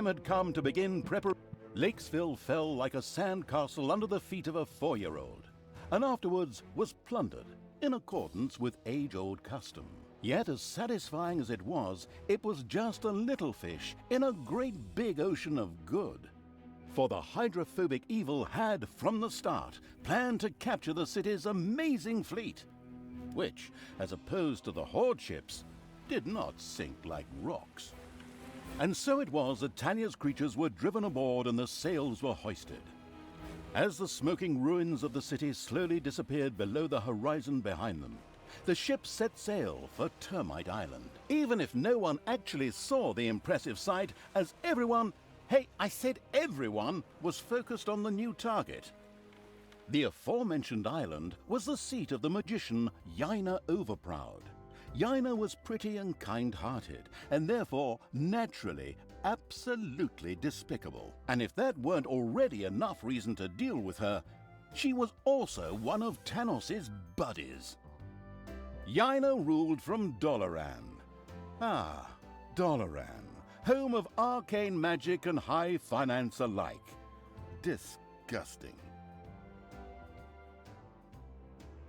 had come to begin preparation. Lakesville fell like a sandcastle under the feet of a 4-year-old, and afterwards was plundered in accordance with age-old custom. Yet as satisfying as it was just a little fish in a great big ocean of good. For the hydrophobic evil had, from the start, planned to capture the city's amazing fleet, which, as opposed to the Horde ships, did not sink like rocks. And so it was that Talia's creatures were driven aboard and the sails were hoisted. As the smoking ruins of the city slowly disappeared below the horizon behind them, the ship set sail for Termite Island. Even if no one actually saw the impressive sight, as everyone, hey, I said everyone, was focused on the new target. The aforementioned island was the seat of the magician Yaina Overproud. Yaina was pretty and kind-hearted, and therefore, naturally, absolutely despicable. And if that weren't already enough reason to deal with her, she was also one of Tanos's buddies. Yaina ruled from Doloran. Ah, Doloran, home of arcane magic and high finance alike. Disgusting.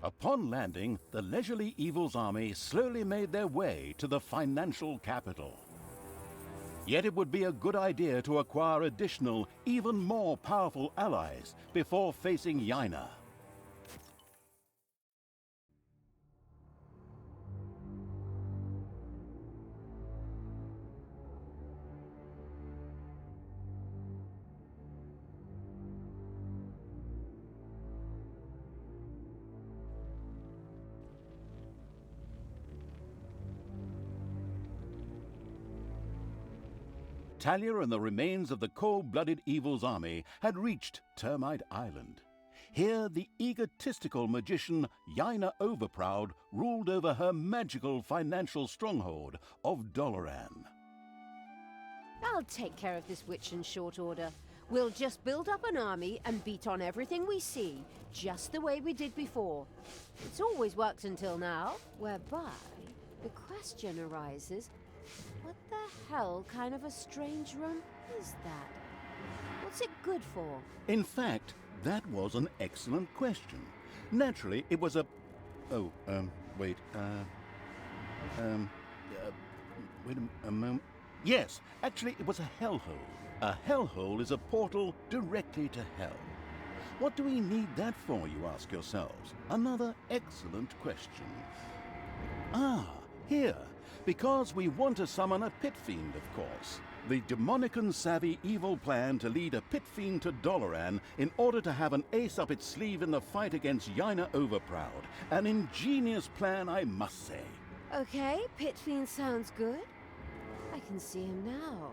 Upon landing, the leisurely Evil's army slowly made their way to the financial capital. Yet it would be a good idea to acquire additional, even more powerful allies before facing Yaina. Talia and the remains of the cold-blooded Evil's army had reached Termite Island. Here, the egotistical magician Yaina Overproud ruled over her magical financial stronghold of Doloran. I'll take care of this witch in short order. We'll just build up an army and beat on everything we see, just the way we did before. It's always worked until now, whereby the question arises, what the hell kind of a strange room is that? What's it good for? In fact, that was an excellent question. Naturally, it was a... wait a moment. Yes, actually, it was a hellhole. A hellhole is a portal directly to hell. What do we need that for, you ask yourselves? Another excellent question. Ah, here. Because we want to summon a pit fiend, of course. The demonic and savvy Evil plan to lead a pit fiend to Doloran in order to have an ace up its sleeve in the fight against Yaina Overproud. An ingenious plan, I must say. Okay, pit fiend sounds good. I can see him now.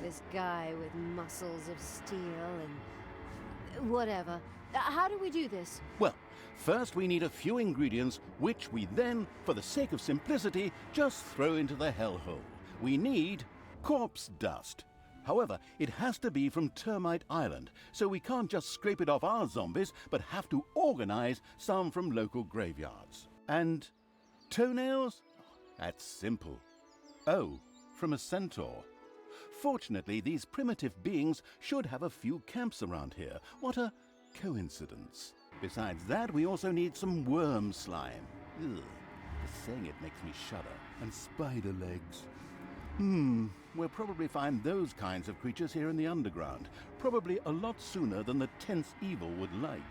This guy with muscles of steel and... whatever. How do we do this? Well, first we need a few ingredients, which we then, for the sake of simplicity, just throw into the hellhole. We need corpse dust. However, it has to be from Termite Island, so we can't just scrape it off our zombies, but have to organize some from local graveyards. And toenails? That's simple. Oh, from a centaur. Fortunately, these primitive beings should have a few camps around here. What a coincidence. Besides that, we also need some worm slime. Ugh, just saying it makes me shudder. And spider legs. We'll probably find those kinds of creatures here in the underground. Probably a lot sooner than the tense Evil would like.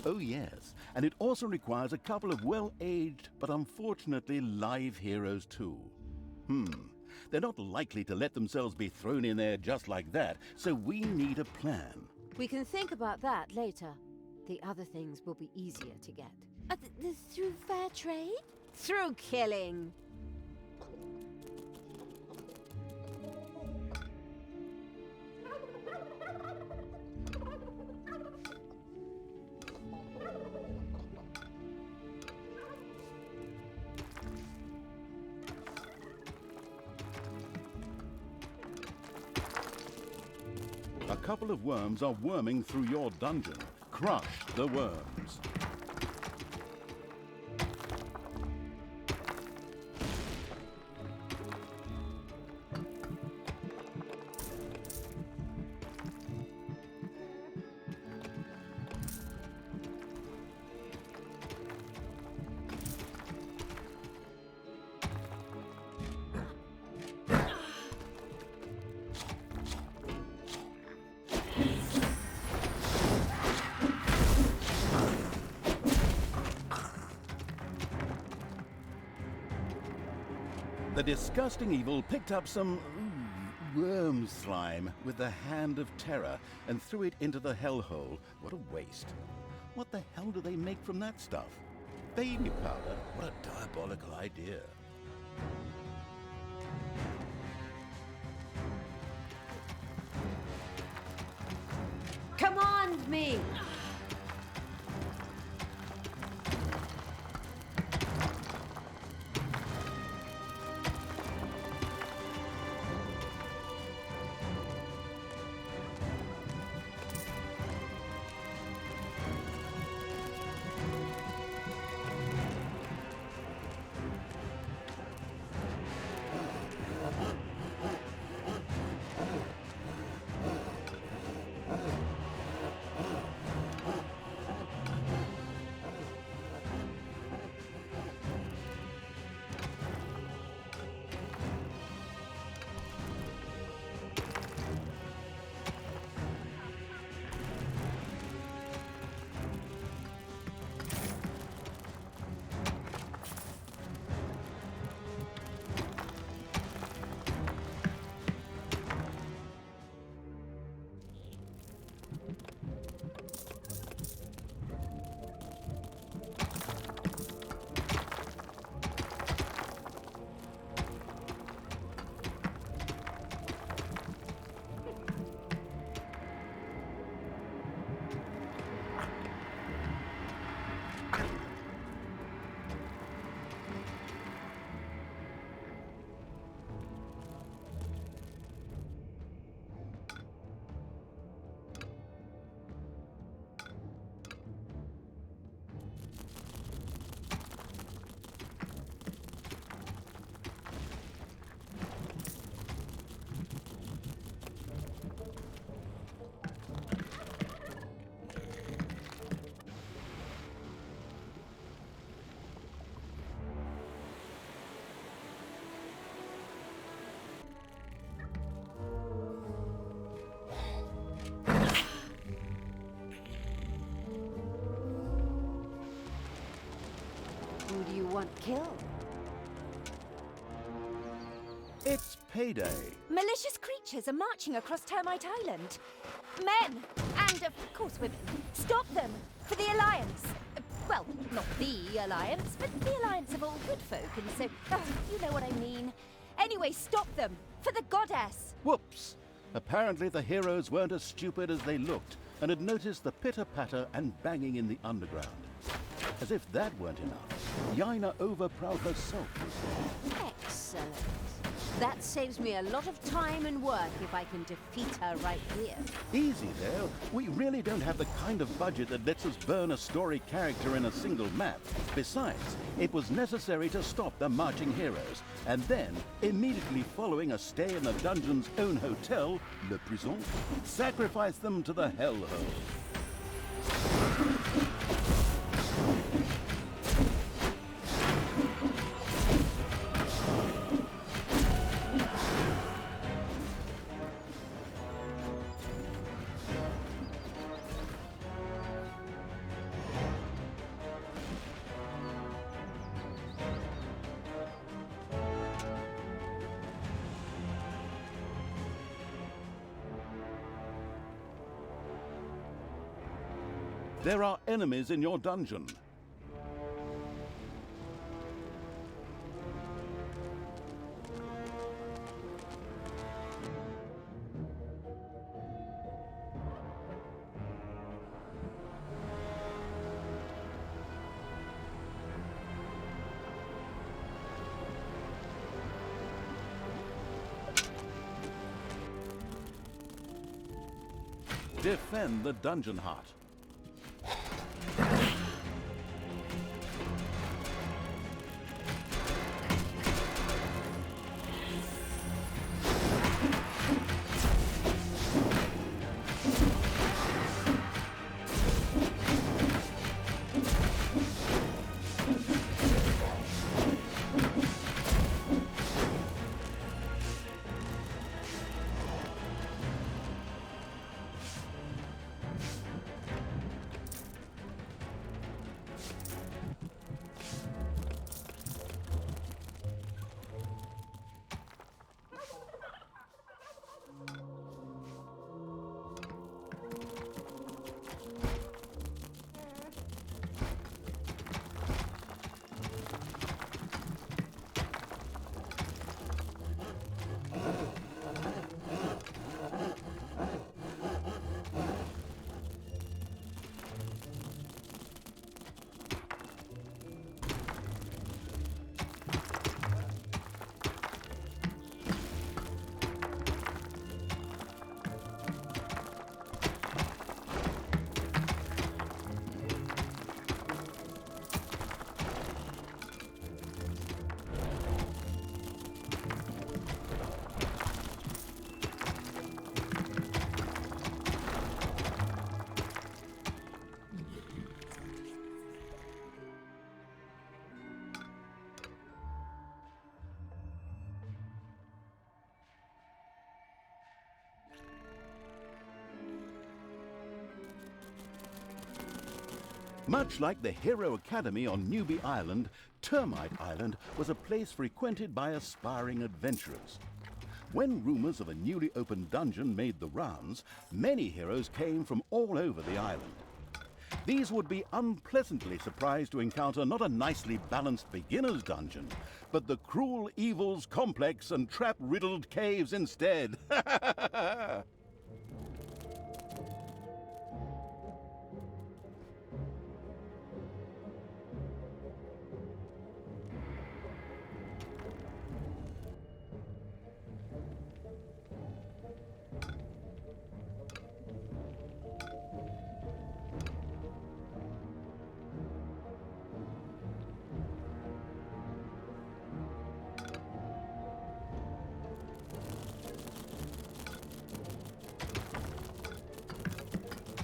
Oh yes, and it also requires a couple of well-aged, but unfortunately live heroes too. They're not likely to let themselves be thrown in there just like that, so we need a plan. We can think about that later. The other things will be easier to get. Through fair trade? Through killing. A couple of worms are worming through your dungeon. Crush the worms. The disgusting evil picked up some worm slime with the hand of terror and threw it into the hellhole. What a waste. What the hell do they make from that stuff? Baby powder? What a diabolical idea. Command me! Who do you want killed? It's payday. Malicious creatures are marching across Termite Island. Men! And, of course, women. Stop them! For the Alliance! Well, not the Alliance, but the Alliance of all good folk, and so... you know what I mean. Anyway, stop them! For the Goddess! Whoops! Apparently the heroes weren't as stupid as they looked and had noticed the pitter-patter and banging in the underground. As if that weren't enough, Yaina Overproud herself was there. Excellent. That saves me a lot of time and work if I can defeat her right here. Easy there. We really don't have the kind of budget that lets us burn a story character in a single map. Besides, it was necessary to stop the marching heroes, and then, immediately following a stay in the dungeon's own hotel, Le Prison, sacrifice them to the hellhole. There are enemies in your dungeon. Defend the dungeon heart. Much like the Hero Academy on Newbie Island, Termite Island was a place frequented by aspiring adventurers. When rumors of a newly opened dungeon made the rounds, many heroes came from all over the island. These would be unpleasantly surprised to encounter not a nicely balanced beginner's dungeon, but the cruel evils complex and trap-riddled caves instead.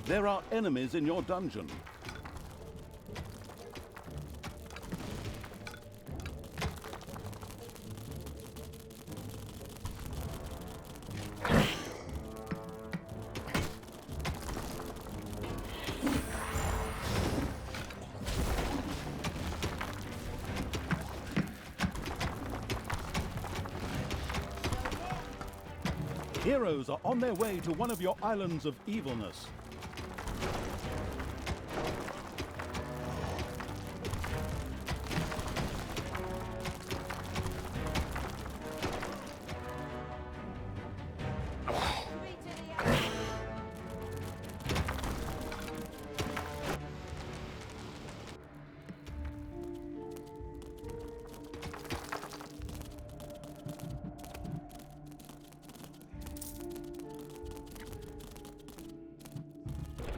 There are enemies in your dungeon. Heroes are on their way to one of your islands of evilness.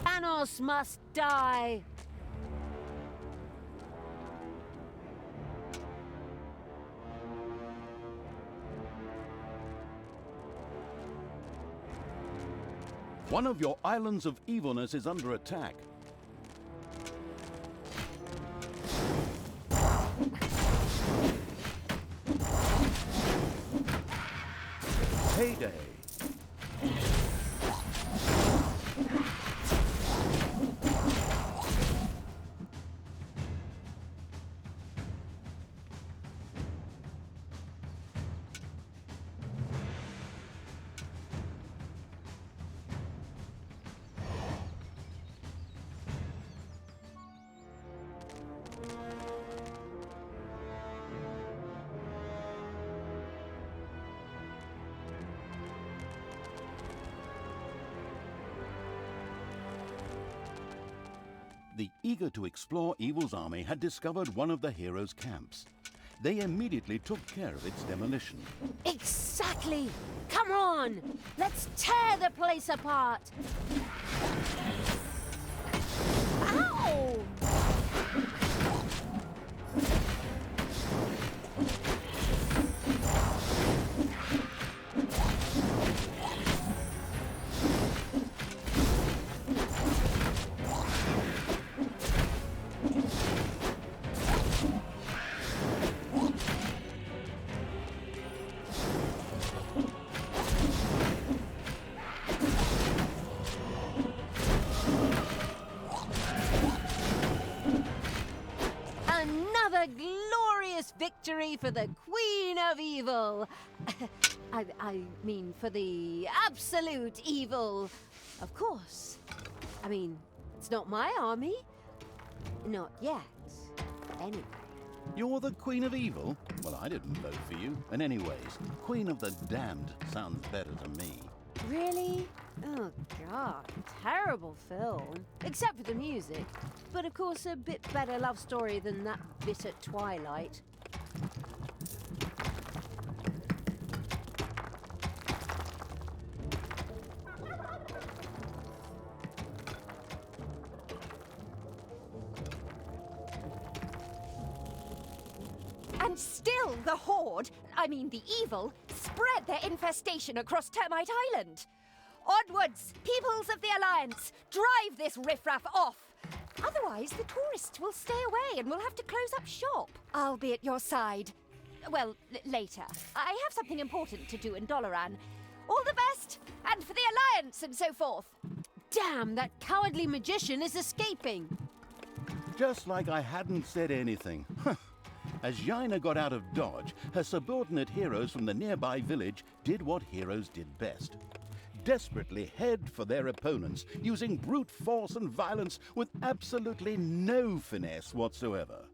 Thanos must die! One of your islands of evilness is under attack. Payday. The eager-to-explore Evil's army had discovered one of the heroes' camps. They immediately took care of its demolition. Exactly! Come on! Let's tear the place apart! Ow! Another glorious victory for the Queen of Evil. I mean, for the absolute evil. Of course. I mean, it's not my army. Not yet. Anyway. You're the Queen of Evil? Well, I didn't vote for you. And anyways, Queen of the Damned sounds better to me. Really? Oh, God. Terrible film. Except for the music. But of course, a bit better love story than that bit at Twilight. And still the Horde, the Evil, spread their infestation across Termite Island. Onwards, peoples of the Alliance, drive this riffraff off. Otherwise, the tourists will stay away and we'll have to close up shop. I'll be at your side. Well, later. I have something important to do in Doloran. All the best, and for the Alliance and so forth. Damn, that cowardly magician is escaping. Just like I hadn't said anything. As Jaina got out of dodge, her subordinate heroes from the nearby village did what heroes did best. Desperately head for their opponents, using brute force and violence with absolutely no finesse whatsoever.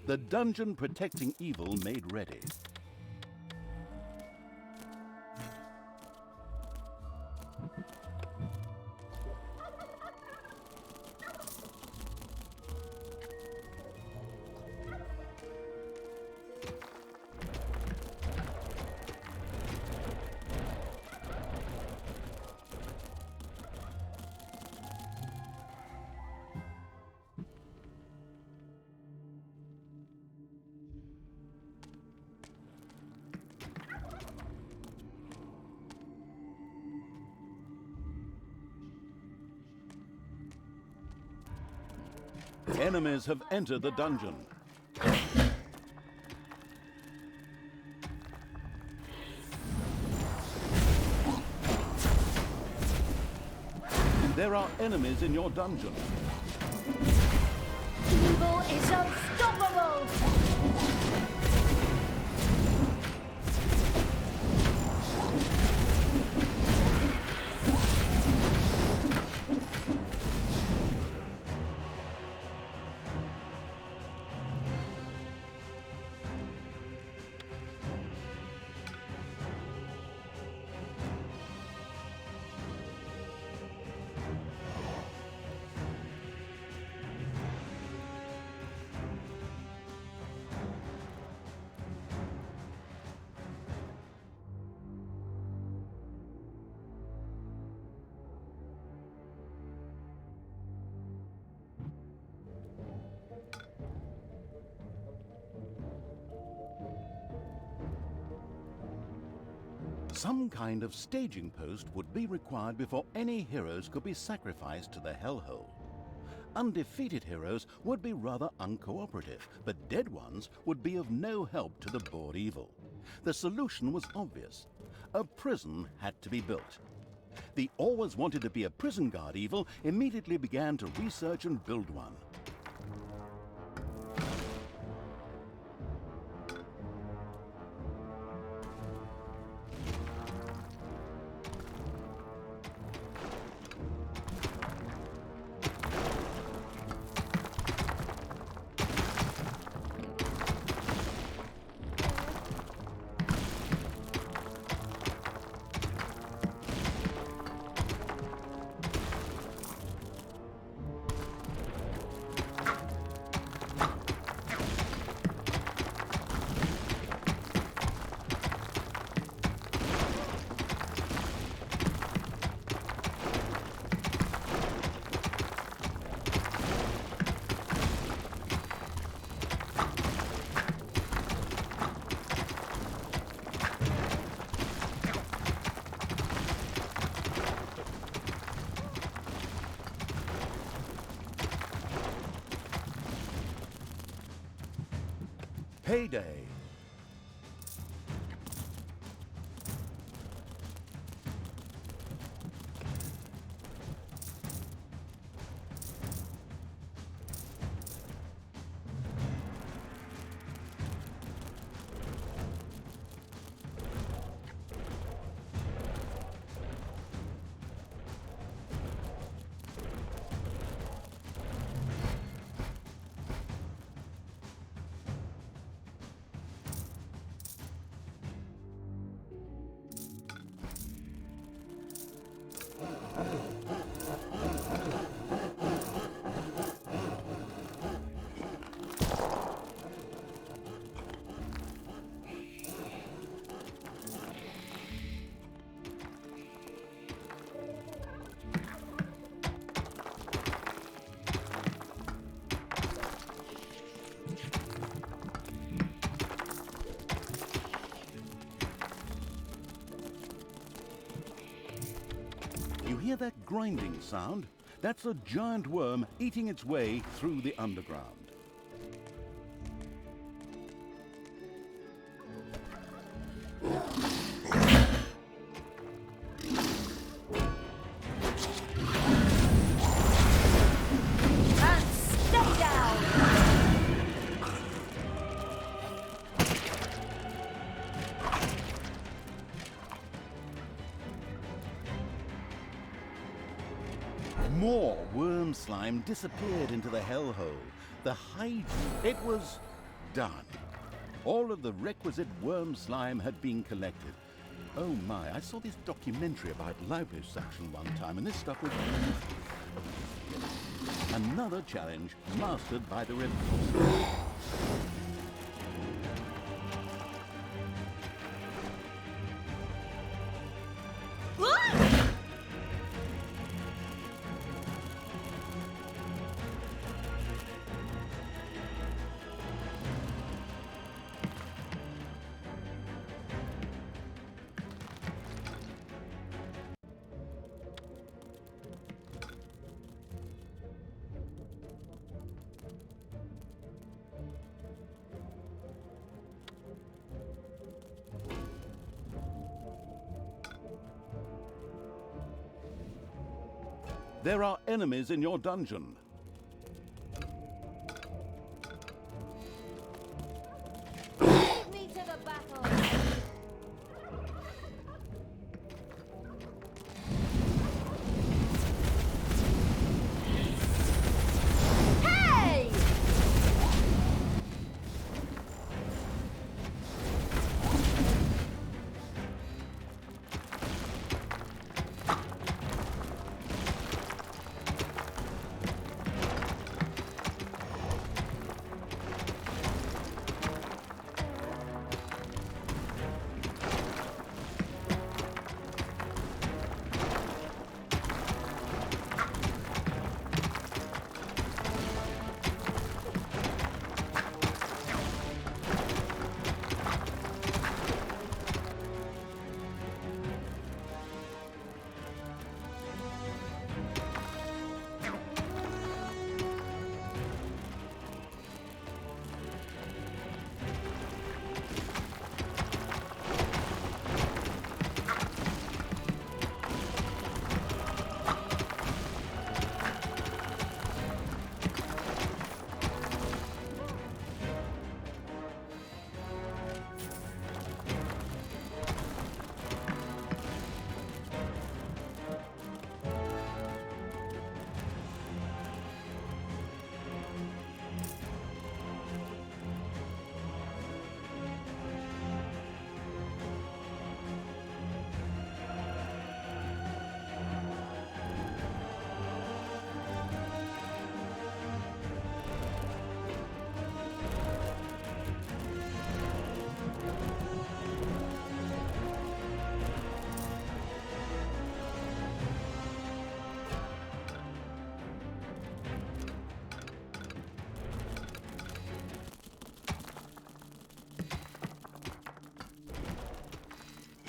The dungeon protecting evil made ready. Enemies have entered the dungeon. There are enemies in your dungeon. Evil is unstoppable! Some kind of staging post would be required before any heroes could be sacrificed to the hellhole. Undefeated heroes would be rather uncooperative, but dead ones would be of no help to the bored evil. The solution was obvious. A prison had to be built. The always wanted to be a prison guard evil immediately began to research and build one. Payday. You hear that grinding sound? That's a giant worm eating its way through the underground. And stay down! More worm slime disappeared into the hellhole. The hygiene, it was done. All of the requisite worm slime had been collected. Oh my, I saw this documentary about liposuction one time, and this stuff was... Another challenge mastered by the Repulsor. There are enemies in your dungeon. Lead me to the battle! Hey!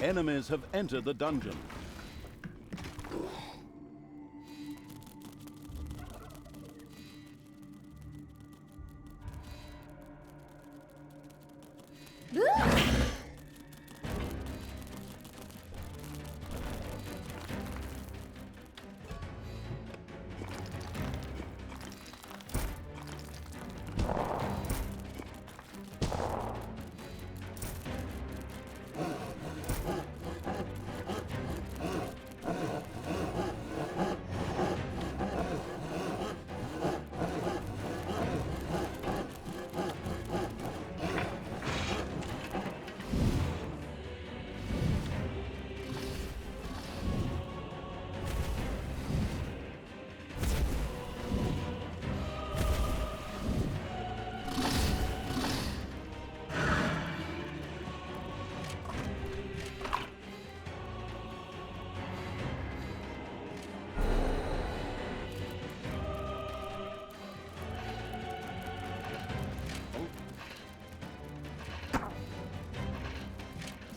Enemies have entered the dungeon.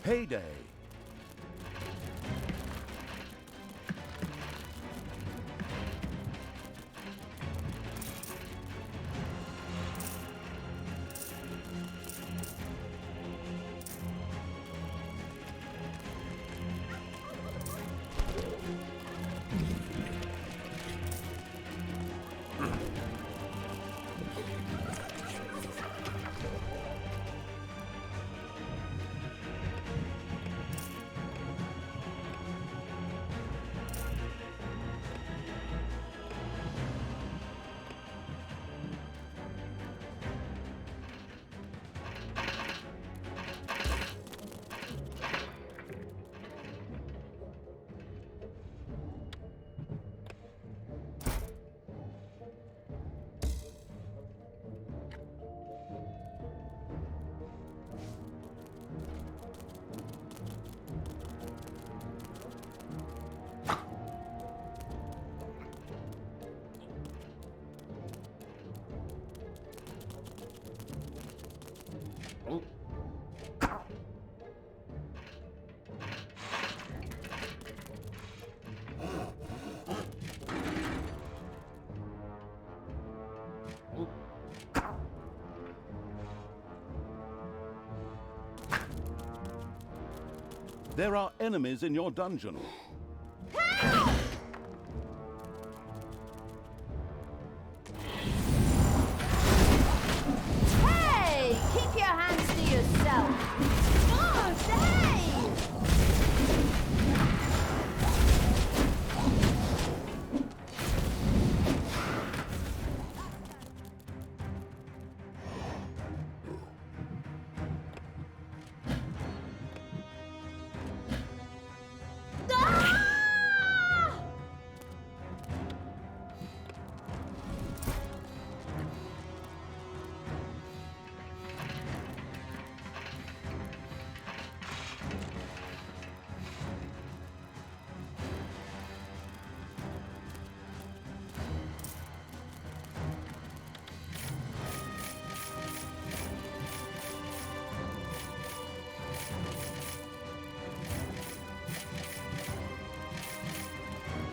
Payday. There are enemies in your dungeon. Hey! Keep your hands to yourself! Oh, hey!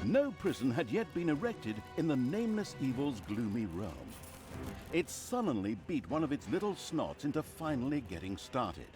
No prison had yet been erected in the Nameless Evil's gloomy realm. It sullenly beat one of its little snots into finally getting started.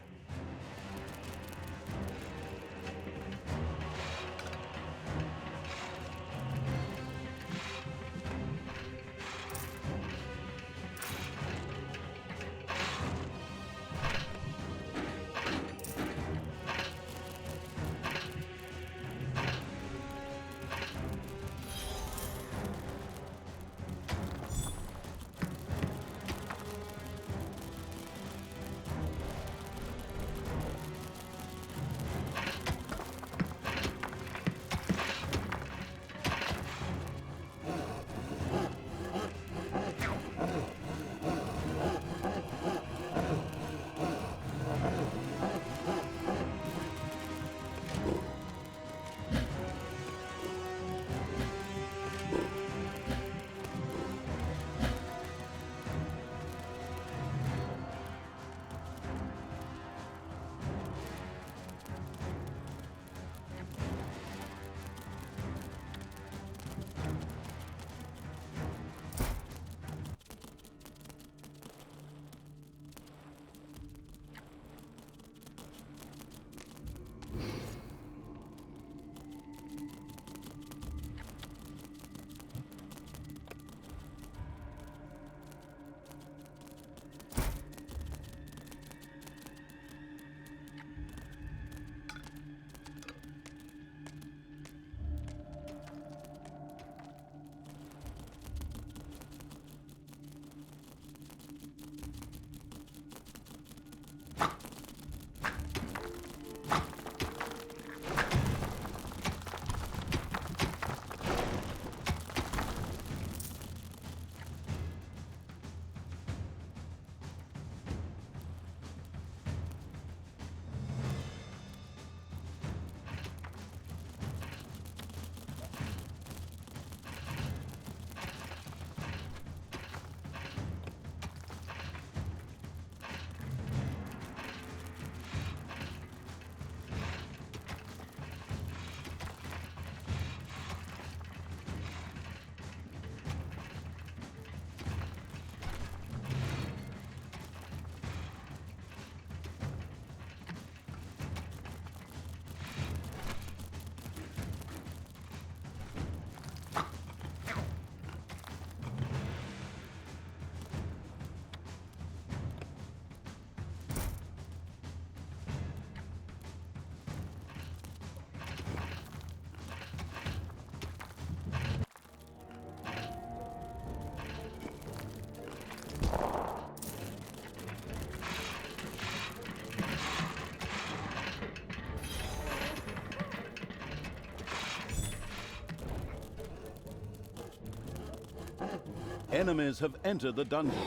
Enemies have entered the dungeon.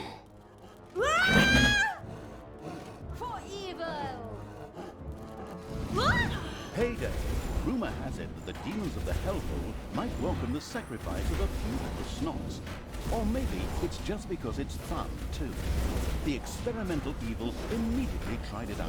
For evil! Payday! Rumor has it that the demons of the Hellhole might welcome the sacrifice of a few little snots. Or maybe it's just because it's fun, too. The experimental evil immediately tried it out.